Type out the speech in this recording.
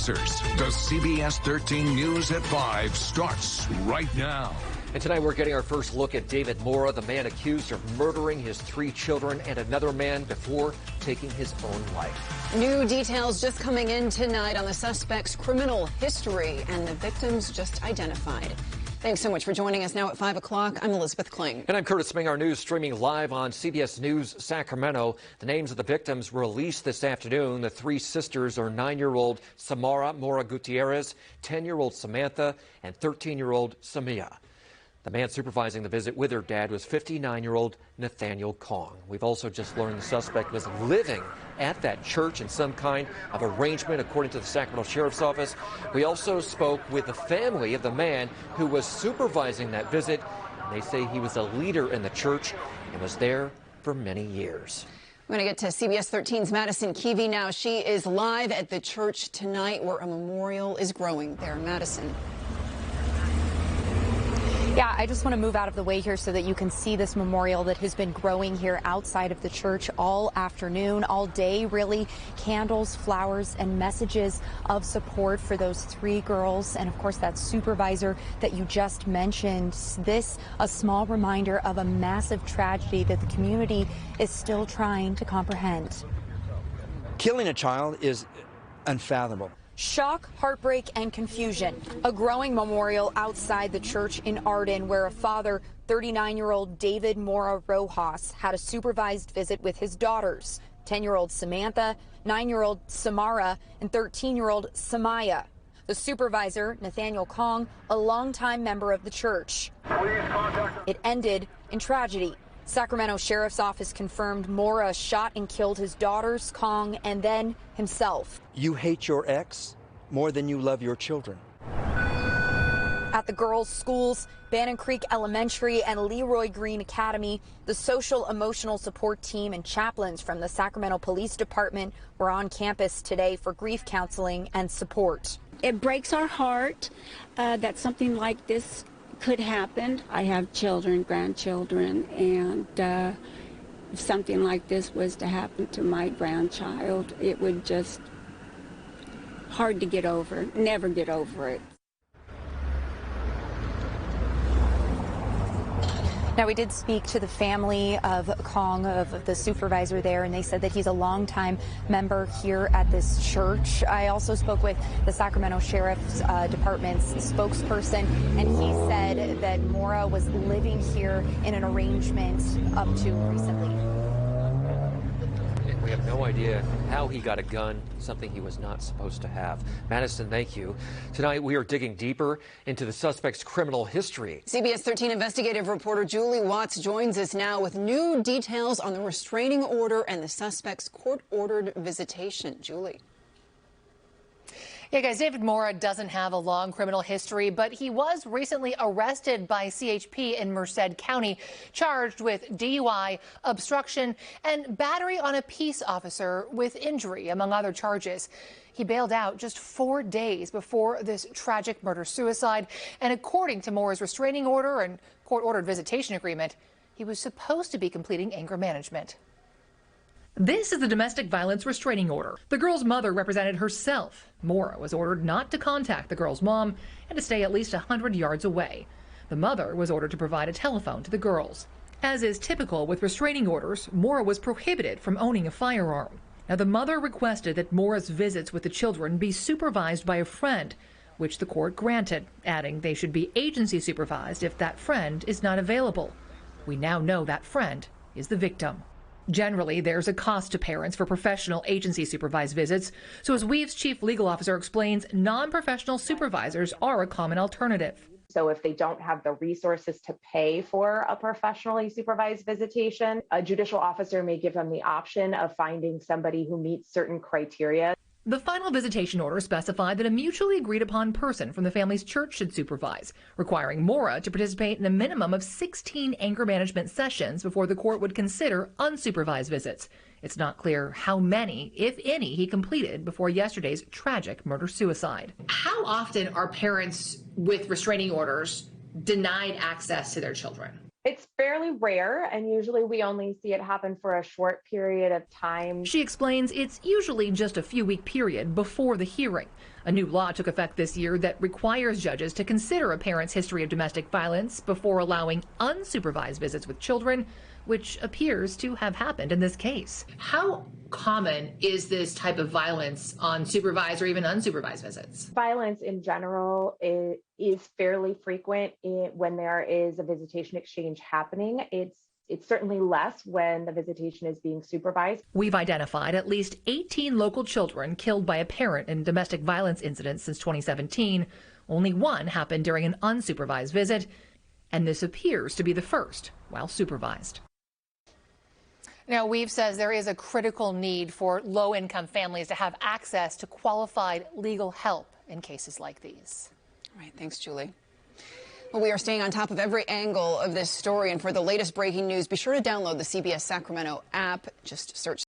answers. The CBS 13 News at 5 starts right now. And tonight we're getting our first look at David Mora, the man accused of murdering his 3 children and another man before taking his own life. New details just coming in tonight on the suspect's criminal history and the victims just identified. Thanks so much for joining us now at 5 o'clock. I'm Elizabeth Kling. And I'm Curtis Sping. Our news streaming live on CBS News Sacramento. The names of the victims released this afternoon. The 3 sisters are 9-year-old Samara Mora Gutierrez, 10-year-old Samantha, and 13-year-old Samia. The man supervising the visit with her dad was 59-year-old Nathaniel Kong. We've also just learned the suspect was living at that church in some kind of arrangement, according to the Sacramento Sheriff's Office. We also spoke with the family of the man who was supervising that visit. And they say he was a leader in the church and was there for many years. We're going to get to CBS 13's Madison Keevy now. She is live at the church tonight where a memorial is growing there. Madison. Yeah, I just want to move out of the way here so that you can see this memorial that has been growing here outside of the church all afternoon, all day, really. Candles, flowers, and messages of support for those 3 girls. And, of course, that supervisor that you just mentioned. This, a small reminder of a massive tragedy that the community is still trying to comprehend. Killing a child is unfathomable. Shock, heartbreak, and confusion. A growing memorial outside the church in Arden where a father, 39-year-old David Mora Rojas, had a supervised visit with his daughters, 10-year-old Samantha, 9-year-old Samara, and 13-year-old Samaya. The supervisor, Nathaniel Kong, a longtime member of the church. It ended in tragedy. Sacramento Sheriff's Office confirmed Mora shot and killed his daughters, Kong, and then himself. You hate your ex more than you love your children. At the girls' schools, Bannon Creek Elementary and Leroy Green Academy, the social emotional support team and chaplains from the Sacramento Police Department were on campus today for grief counseling and support. It breaks our heart that something like this could happen. I have children, grandchildren, and if something like this was to happen to my grandchild, it would just hard to get over, never get over it. Now, we did speak to the family of Kong, of the supervisor there, and they said that he's a longtime member here at this church. I also spoke with the Sacramento Sheriff's Department's spokesperson, and he said that Mora was living here in an arrangement up to recently. We have no idea how he got a gun, something he was not supposed to have. Madison, thank you. Tonight, we are digging deeper into the suspect's criminal history. CBS 13 investigative reporter Julie Watts joins us now with new details on the restraining order and the suspect's court-ordered visitation. Julie. Yeah, guys, David Mora doesn't have a long criminal history, but he was recently arrested by CHP in Merced County, charged with DUI, obstruction, and battery on a peace officer with injury, among other charges. He bailed out just 4 days before this tragic murder-suicide, and according to Mora's restraining order and court-ordered visitation agreement, he was supposed to be completing anger management. This is the domestic violence restraining order. The girl's mother represented herself. Mora was ordered not to contact the girl's mom and to stay at least 100 yards away. The mother was ordered to provide a telephone to the girls. As is typical with restraining orders, Mora was prohibited from owning a firearm. Now, the mother requested that Mora's visits with the children be supervised by a friend, which the court granted, adding they should be agency supervised if that friend is not available. We now know that friend is the victim. Generally, there's a cost to parents for professional agency-supervised visits, so as Weave's chief legal officer explains, non-professional supervisors are a common alternative. So if they don't have the resources to pay for a professionally supervised visitation, a judicial officer may give them the option of finding somebody who meets certain criteria. The final visitation order specified that a mutually agreed upon person from the family's church should supervise, requiring Mora to participate in a minimum of 16 anger management sessions before the court would consider unsupervised visits. It's not clear how many, if any, he completed before yesterday's tragic murder-suicide. How often are parents with restraining orders denied access to their children? It's fairly rare, and usually we only see it happen for a short period of time. She explains it's usually just a few-week period before the hearing. A new law took effect this year that requires judges to consider a parent's history of domestic violence before allowing unsupervised visits with children, which appears to have happened in this case. How common is this type of violence on supervised or even unsupervised visits? Violence in general is fairly frequent when there is a visitation exchange happening. It's certainly less when the visitation is being supervised. We've identified at least 18 local children killed by a parent in domestic violence incidents since 2017. Only one happened during an unsupervised visit, and this appears to be the first while supervised. Now, Weave says there is a critical need for low-income families to have access to qualified legal help in cases like these. All right, thanks, Julie. Well, we are staying on top of every angle of this story, and for the latest breaking news, be sure to download the CBS Sacramento app. Just search